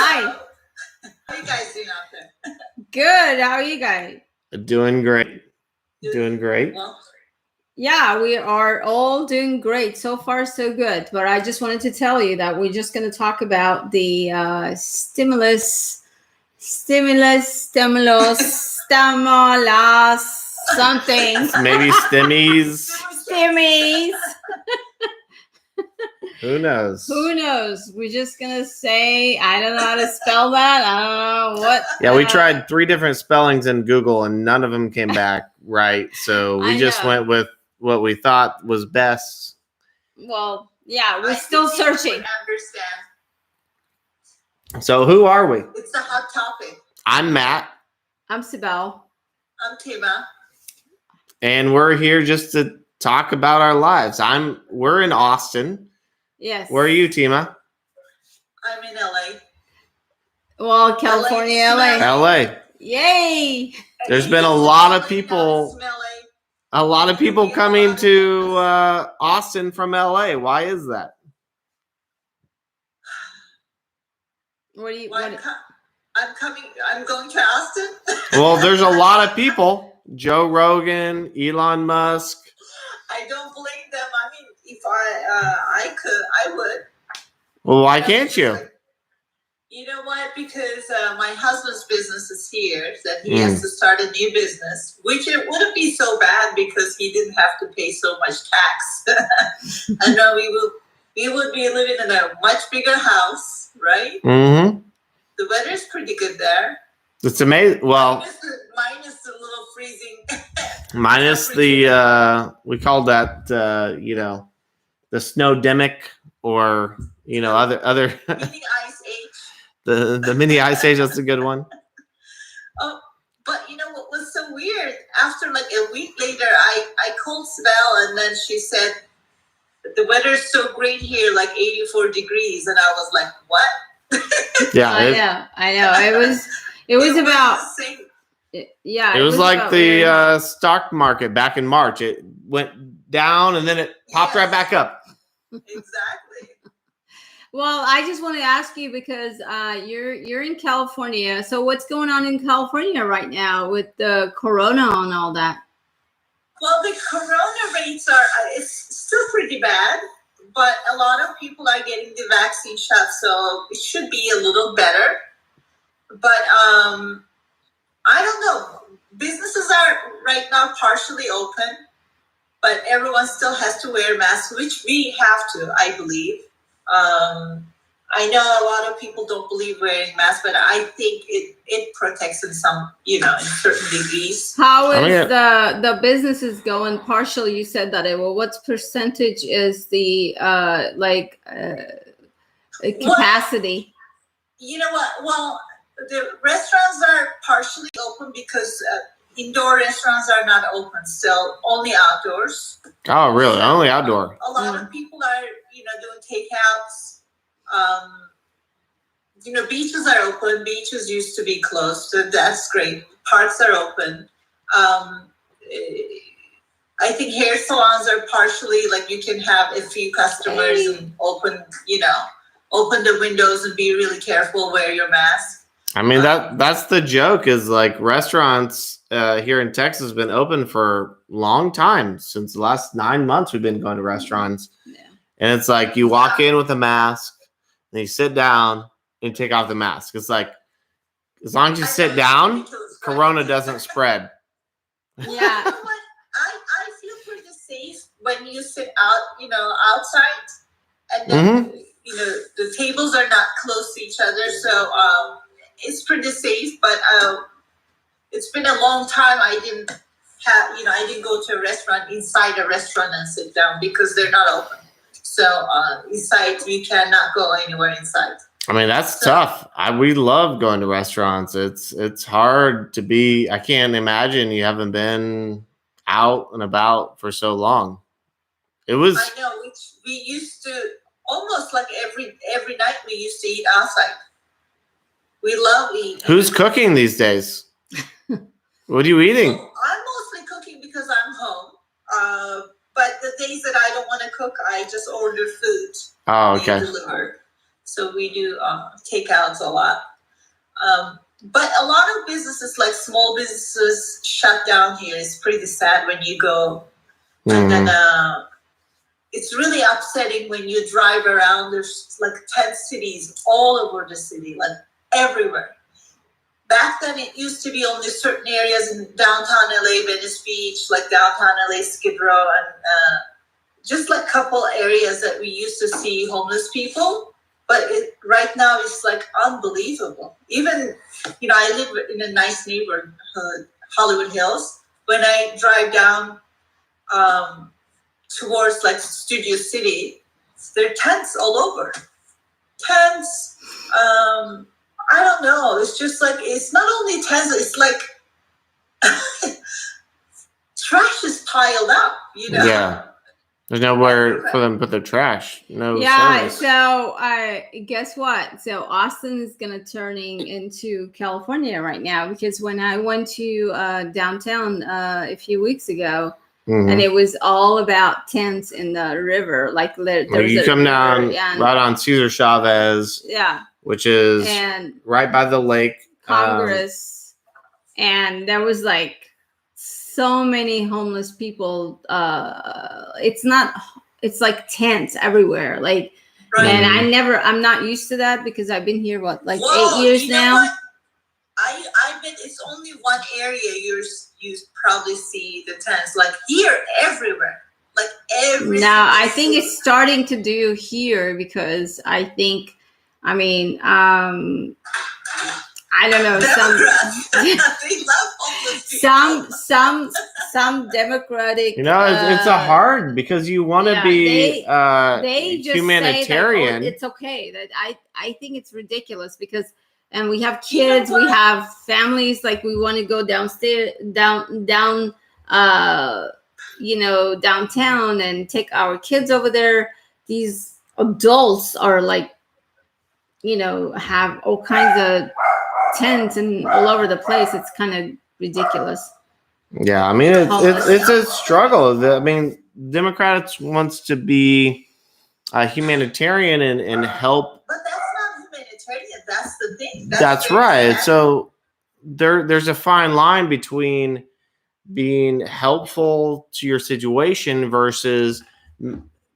Hi. How are you guys doing out there? Good. How are you guys? Doing great. Doing great. Well, Yeah, we are all doing great. So far, so good. But I just wanted to tell you that we're just going to talk about the stimulus, something. Maybe stimmies. Stimmies. Who knows? Who knows? We're just going to say, I don't know how to spell that. I don't know what. Yeah, we tried 3 different spellings in Google and none of them came back right. So we just went with what we thought was best. Well, yeah, we're still searching. Understand. So who are we? It's a hot topic. I'm Matt. I'm Sibel. I'm Tima. And we're here just to talk about our lives. We're in Austin. Yes. Where are you, Tima? I'm in LA. Well, California, LA. LA. Yay! There's been a lot of people coming to Austin from LA. Why is that? I'm going to Austin. Well, there's a lot of people. Joe Rogan, Elon Musk. I don't blame them. I mean, if I could, I would. Well, why can't you? You know what? Because my husband's business is here, that he has to start a new business, which it wouldn't be so bad because he didn't have to pay so much tax. I know we would be living in a much bigger house, right? Mm-hmm. The weather's pretty good there. It's amazing. Well, minus the little freezing. Minus the we call that the snowdemic or other mini ice age. the mini ice age. That's a good one. Oh, but you know what was so weird? After like a week later, I called Sibel and then she said the weather's so great here, like 84 degrees, and I was like, what? Yeah, I know. It was about. Yeah, it was like the stock market back in March. It went down and then it popped right back up. Exactly. Well, I just want to ask you because you're in California. So what's going on in California right now with the corona and all that? Well, the corona rates it's still pretty bad, but a lot of people are getting the vaccine shot, so it should be a little better. But I don't know. Businesses are right now partially open, but everyone still has to wear masks, which we have to, I believe. I know a lot of people don't believe wearing masks, but I think it protects in some, in certain degrees. How is the businesses going partially? You said that. Well, what percentage is the capacity? Well, you know what? Well, the restaurants are partially open because indoor restaurants are not open still, only outdoors. Oh, really? Only outdoor. A lot of people are, doing takeouts. Beaches are open. Beaches used to be closed, so that's great. Parks are open. I think hair salons are partially, like, you can have a few customers and open the windows and be really careful, wear your mask. I mean, that's the joke is like restaurants here in Texas have been open for a long time. Since the last 9 months, we've been going to restaurants. Yeah. And it's like you walk in with a mask, and you sit down and take off the mask. It's like, as long as you sit down, corona doesn't spread. Yeah. You know what? I feel pretty safe when you sit outside. And then, the tables are not close to each other. So it's pretty safe. But it's been a long time I didn't go to a restaurant, inside a restaurant and sit down because they're not open. So inside, you cannot go anywhere inside. I mean, that's tough. We love going to restaurants. It's hard to be. I can't imagine you haven't been out and about for so long. It was. I know. We used to almost like every night we used to eat outside. We love eating. Who's cooking these days? What are you eating? Well, I'm mostly cooking because I'm home. But the days that I don't want to cook, I just order food. Oh, okay. Delivered. So we do takeouts a lot. But a lot of businesses, like small businesses, shut down here. It's pretty sad when you go. And then it's really upsetting when you drive around. There's like 10 cities all over the city, like everywhere. Back then, it used to be only certain areas in downtown LA, Venice Beach, like downtown LA, Skid Row, and just like a couple areas that we used to see homeless people. But right now, it's like unbelievable. Even, I live in a nice neighborhood, Hollywood Hills. When I drive down towards like Studio City, there are tents all over. Tents. I don't know. It's just like, it's not only tents, it's like trash is piled up, Yeah. There's nowhere for them to put their trash. No service. So guess what? So Austin is gonna turning into California right now, because when I went to downtown a few weeks ago, and it was all about tents in the river, like you come down right on Cesar Chavez, which is right by the lake, Congress, and there was like so many homeless people. It's like tents everywhere, like, and I'm not used to that because I've been here 8 years now. I bet it's only one area you probably see the tents, like here everywhere, like every. Now I think it's starting to do here because I think, I don't know, some Democratic. It's a hard, because you want to be they just humanitarian. Say that, it's okay. That I think it's ridiculous because, and we have kids, we have families. Like we want to go downstairs, downtown, and take our kids over there. These adults are like, have all kinds of tents and all over the place. It's kind of ridiculous. Yeah, it's a struggle. Democrats wants to be humanitarian and help. But that's not humanitarian. That's the thing. That's right. So there's a fine line between being helpful to your situation versus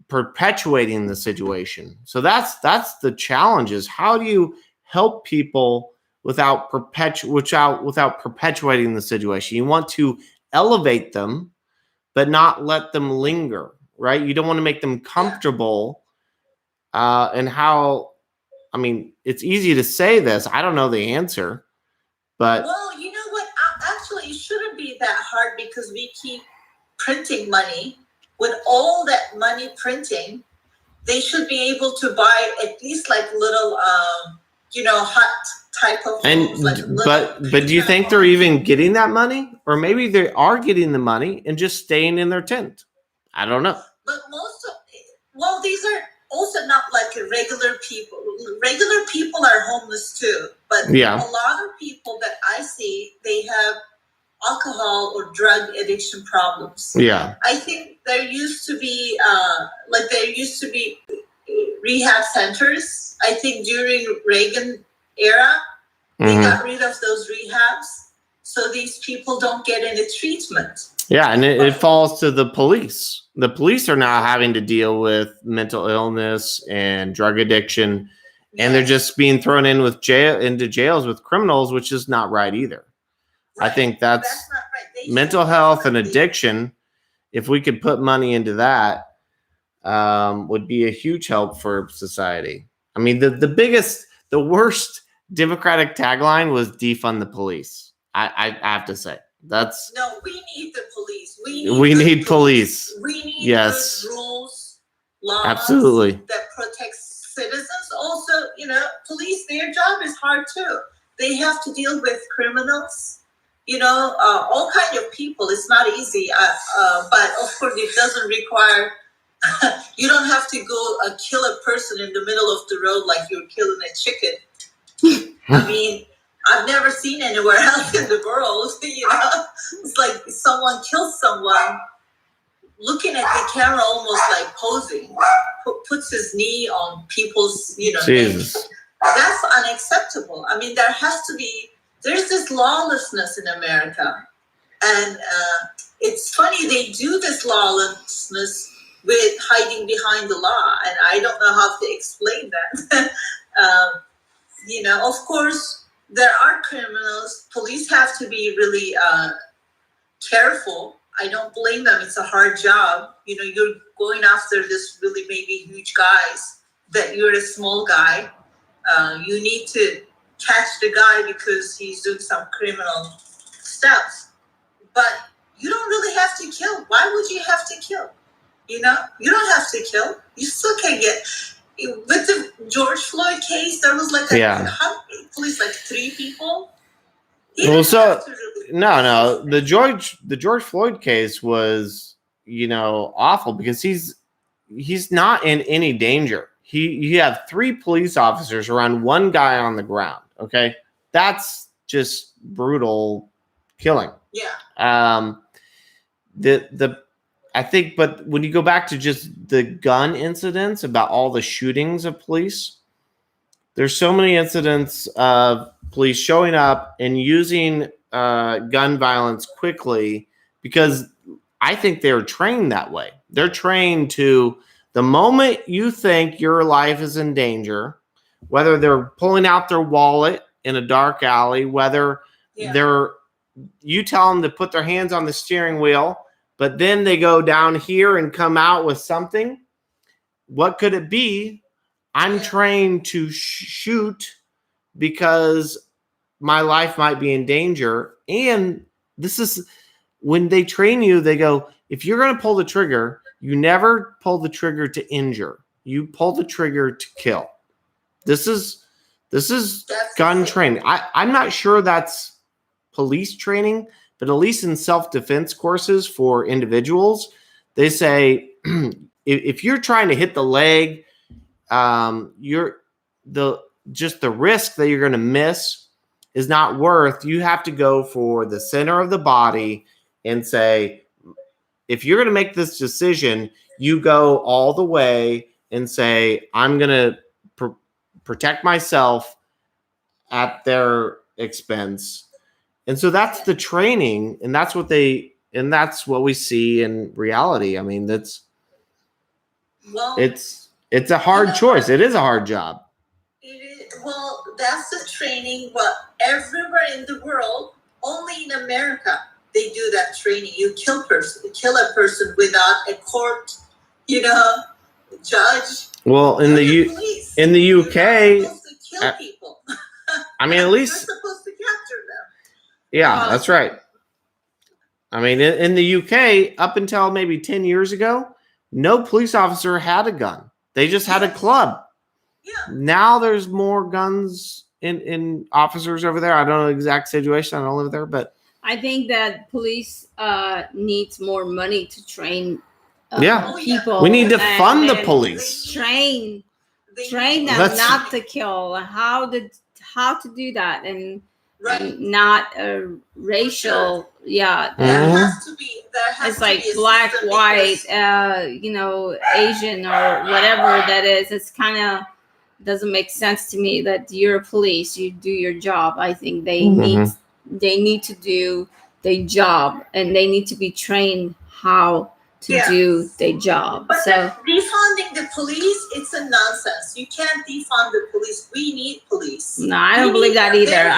perpetuating the situation. So that's the challenge, is how do you help people without perpetuating the situation? You want to elevate them, but not let them linger, right? You don't want to make them comfortable. It's easy to say this. I don't know the answer, but. Well, you know what? Actually, it shouldn't be that hard because we keep printing money. With all that money printing, they should be able to buy at least like little, hut type of homes, but do you think they're even getting that money? Or maybe they are getting the money and just staying in their tent. I don't know. But these are also not like regular people. Regular people are homeless too. But a lot of people that I see, they have alcohol or drug addiction problems. Yeah. I think there used to be rehab centers. I think during Reagan era, they got rid of those rehabs, so these people don't get any treatment. Yeah, and it falls to the police. The police are now having to deal with mental illness and drug addiction, and they're just being thrown into jails with criminals, which is not right either. Right. I think that's not right. Mental health and addiction. If we could put money into that, would be a huge help for society. The worst Democratic tagline was defund the police. I have to say no. We need the police. We need police. We need good rules, laws, absolutely, that protects citizens. Also, police. Their job is hard too. They have to deal with criminals. All kind of people. It's not easy. But of course, it doesn't require. You don't have to go kill a person in the middle of the road like you're killing a chicken. I've never seen anywhere else in the world. It's like someone kills someone. looking at the camera almost like posing, puts his knee on people's, Jesus. necks. That's unacceptable. I mean, there's this lawlessness in America. And it's funny, they do this lawlessness with hiding behind the law. And I don't know how to explain that. Of course, there are criminals. Police have to be really careful. I don't blame them. It's a hard job. You're going after this really maybe huge guys that you're a small guy. You need to catch the guy because he's doing some criminal stuff. But you don't really have to kill. Why would you have to kill? You don't have to kill. You still can get. With the George Floyd case, there was like police, like 3 people. No. The George Floyd case was, awful because he's not in any danger. You have 3 police officers around 1 guy on the ground. Okay, that's just brutal killing. Yeah. I think, but when you go back to just the gun incidents about all the shootings of police, there's so many incidents of police showing up and using gun violence quickly because I think they're trained that way. They're trained to, the moment you think your life is in danger, whether they're pulling out their wallet in a dark alley, whether you tell them to put their hands on the steering wheel, but then they go down here and come out with something. What could it be? I'm trained to shoot because my life might be in danger. And this is when they train you, they go, if you're going to pull the trigger, you never pull the trigger to injure. You pull the trigger to kill. This is gun training. I'm not sure that's police training, but at least in self-defense courses for individuals, they say if you're trying to hit the leg, the risk that you're going to miss is not worth. You have to go for the center of the body and say, if you're going to make this decision, you go all the way and say, I'm going to protect myself at their expense. And so that's the training, and that's what we see in reality. I mean, it's a hard choice. It is a hard job. It is, well, that's the training. But everywhere in the world, only in America, they do that training. You kill a person without a court, judge. Well, in the UK, you're not supposed to kill people. I mean, at least you're supposed to capture them. Yeah, that's right. I mean, in the UK, up until maybe 10 years ago, no police officer had a gun. They just had a club. Yeah. Now there's more guns in officers over there. I don't know the exact situation. I don't live there, but I think that police needs more money to train people. We need to fund the police. Train them not to kill. How to do that and not a racial. Yeah, there has to be. It's like black, white, Asian or whatever that is. It's kind of doesn't make sense to me that you're a police. You do your job. I think they need to do their job and they need to be trained how to do their job. But so defunding the police, it's a nonsense. You can't defund the police. We need police. No, I don't believe that either.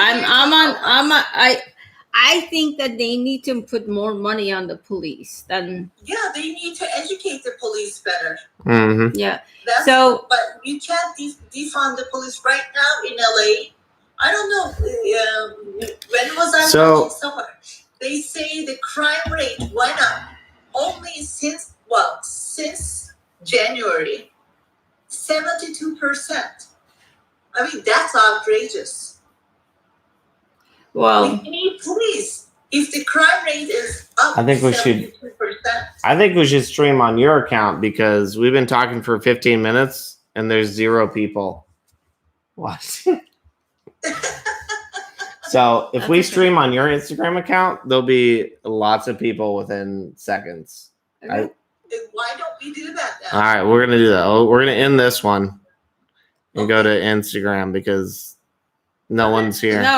I think that they need to put more money on the police than. Yeah, they need to educate the police better. Mm-hmm. Yeah. But you can't defund the police right now in LA. I don't know. When was I watching somewhere? They say the crime rate went up only since January, 72%. I mean, that's outrageous. Well, we need police. If the crime rate is up, I think we should stream on your account because we've been talking for 15 minutes and there's 0 people. What? So if we stream on your Instagram account, there'll be lots of people within seconds. Okay. Why don't we do that then? All right, we're gonna do that. Oh, we're gonna end this one and go to Instagram because no one's here. No,